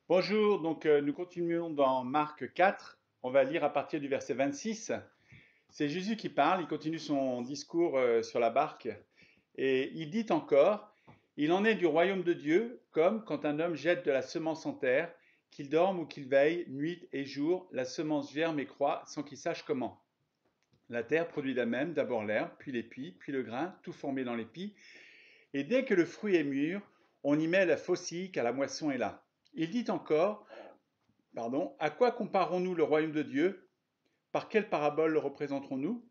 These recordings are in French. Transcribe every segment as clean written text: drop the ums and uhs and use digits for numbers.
Bonjour, nous continuons dans Marc 4. On va lire à partir du verset 26. C'est Jésus qui parle, il continue son discours sur la barque et il dit encore, il en est du royaume de Dieu comme quand un homme jette de la semence en terre, qu'il dorme ou qu'il veille, nuit et jour, la semence germe et croît sans qu'il sache comment. La terre produit d'elle-même d'abord l'herbe, puis l'épi, puis le grain, tout formé dans l'épi, et dès que le fruit est mûr, on y met la faucille car la moisson est là. Il dit encore, à quoi comparons-nous le royaume de Dieu? Par quelle parabole le représenterons-nous?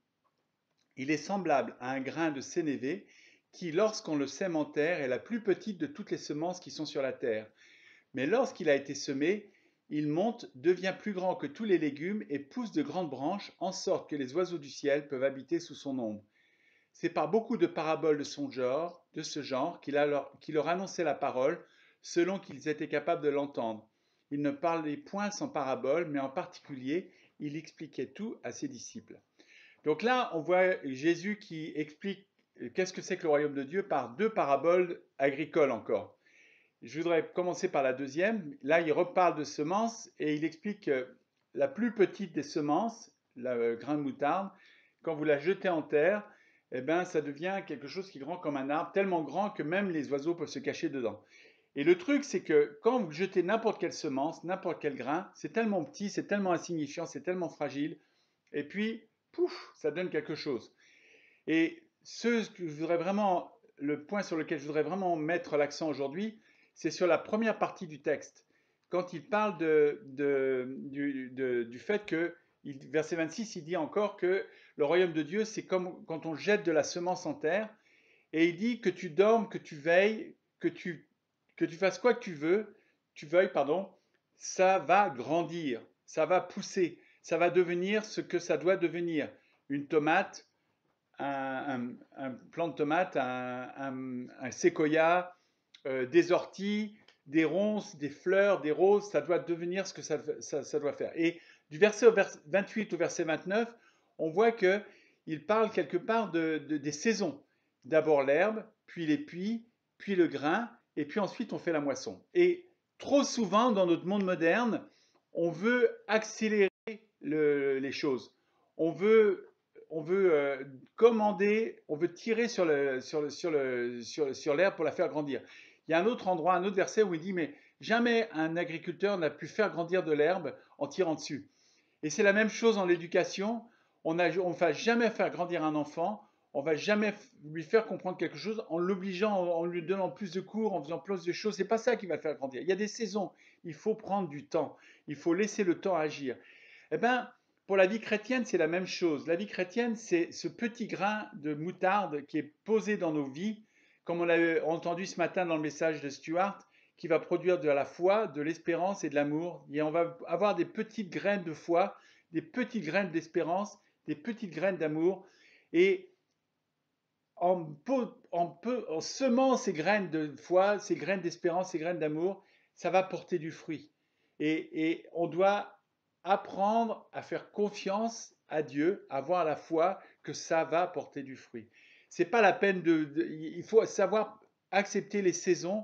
Il est semblable à un grain de sénévé qui, lorsqu'on le sème en terre, est la plus petite de toutes les semences qui sont sur la terre. Mais lorsqu'il a été semé, il monte, devient plus grand que tous les légumes et pousse de grandes branches, en sorte que les oiseaux du ciel peuvent habiter sous son ombre. C'est par beaucoup de paraboles de ce genre, qu'il leur annonçait la parole, selon qu'ils étaient capables de l'entendre. Il ne parlait point sans paraboles, mais en particulier, il expliquait tout à ses disciples. Donc là, on voit Jésus qui explique qu'est-ce que c'est que le royaume de Dieu par deux paraboles agricoles encore. Je voudrais commencer par la deuxième. Là, il reparle de semences et il explique que la plus petite des semences, le grain de moutarde, quand vous la jetez en terre, eh ben, ça devient quelque chose qui est grand comme un arbre, tellement grand que même les oiseaux peuvent se cacher dedans. Et le truc, c'est que quand vous jetez n'importe quelle semence, n'importe quel grain, c'est tellement petit, c'est tellement insignifiant, c'est tellement fragile, et puis, pouf, ça donne quelque chose. Et le point sur lequel je voudrais vraiment mettre l'accent aujourd'hui, c'est sur la première partie du texte. Quand il parle du fait que, verset 26, il dit encore que le royaume de Dieu, c'est comme quand on jette de la semence en terre, et il dit que tu dormes, que tu veilles, que tu fasses quoi que tu veuilles, pardon, ça va grandir, ça va pousser, ça va devenir ce que ça doit devenir. Une tomate, un plant de tomate, un séquoia, des orties, des ronces, des fleurs, des roses, ça doit devenir ce que ça doit faire. Et du verset 28 au verset 29, on voit qu'il parle quelque part des saisons. D'abord l'herbe, puis les puits, puis le grain, et puis ensuite on fait la moisson. Et trop souvent dans notre monde moderne, on veut accélérer les choses. On veut commander, on veut tirer sur l'herbe pour la faire grandir. Il y a un autre endroit, un autre verset où il dit, mais jamais un agriculteur n'a pu faire grandir de l'herbe en tirant dessus. Et c'est la même chose en l'éducation. On ne va jamais faire grandir un enfant, on va jamais lui faire comprendre quelque chose en l'obligeant, en lui donnant plus de cours, en faisant plus de choses. C'est pas ça qui va le faire grandir. Il y a des saisons. Il faut prendre du temps. Il faut laisser le temps agir. Eh bien, pour la vie chrétienne, c'est la même chose. La vie chrétienne, c'est ce petit grain de moutarde qui est posé dans nos vies, comme on l'a entendu ce matin dans le message de Stuart, qui va produire de la foi, de l'espérance et de l'amour. Et on va avoir des petites graines de foi, des petites graines d'espérance, des petites graines d'amour. Et en semant ces graines de foi, ces graines d'espérance, ces graines d'amour, ça va porter du fruit. Et on doit apprendre à faire confiance à Dieu, à avoir la foi que ça va porter du fruit. C'est pas la peine il faut savoir accepter les saisons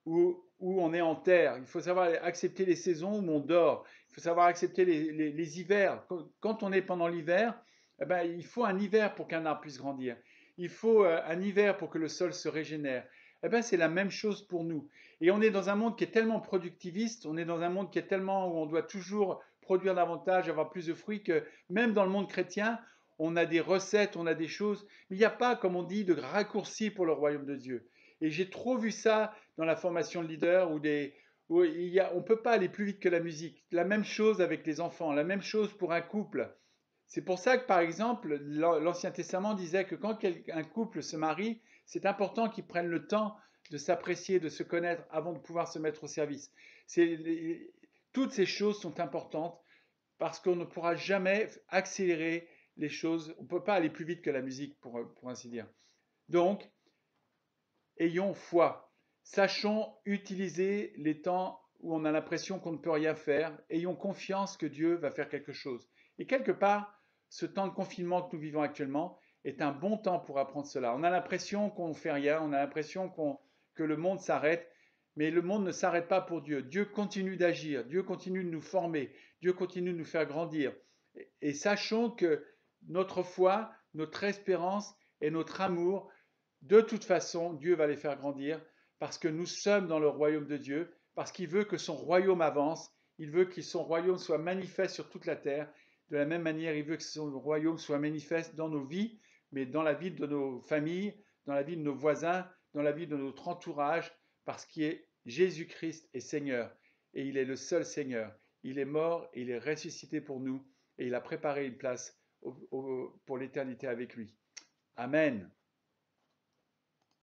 où on est en terre. Il faut savoir accepter les saisons où on dort. Il faut savoir accepter les hivers. Quand on est pendant l'hiver, eh ben, il faut un hiver pour qu'un arbre puisse grandir. Il faut un hiver pour que le sol se régénère. Eh ben, c'est la même chose pour nous. Et on est dans un monde qui est tellement productiviste, on est dans un monde qui est tellement où on doit toujours produire davantage, avoir plus de fruits, que même dans le monde chrétien, on a des recettes, on a des choses, mais il n'y a pas, comme on dit, de raccourci pour le royaume de Dieu. Et j'ai trop vu ça dans la formation de leader où on ne peut pas aller plus vite que la musique. La même chose avec les enfants, la même chose pour un couple. C'est pour ça que, par exemple, l'Ancien Testament disait que quand un couple se marie, c'est important qu'ils prennent le temps de s'apprécier, de se connaître avant de pouvoir se mettre au service. Toutes ces choses sont importantes parce qu'on ne pourra jamais accélérer les choses. On ne peut pas aller plus vite que la musique, pour ainsi dire. Donc, ayons foi. Sachons utiliser les temps où on a l'impression qu'on ne peut rien faire. Ayons confiance que Dieu va faire quelque chose. Et quelque part, ce temps de confinement que nous vivons actuellement est un bon temps pour apprendre cela. On a l'impression qu'on ne fait rien, on a l'impression que le monde s'arrête, Mais le monde ne s'arrête pas pour Dieu. Dieu continue d'agir, Dieu continue de nous former, Dieu continue de nous faire grandir. Et sachons que notre foi, notre espérance et notre amour, de toute façon, Dieu va les faire grandir parce que nous sommes dans le royaume de Dieu, parce qu'il veut que son royaume avance, il veut que son royaume soit manifeste sur toute la terre. De la même manière, il veut que son royaume soit manifeste dans nos vies, mais dans la vie de nos familles, dans la vie de nos voisins, dans la vie de notre entourage, parce qu'il est Jésus-Christ est Seigneur, et il est le seul Seigneur. Il est mort, et il est ressuscité pour nous, et il a préparé une place pour l'éternité avec lui. Amen.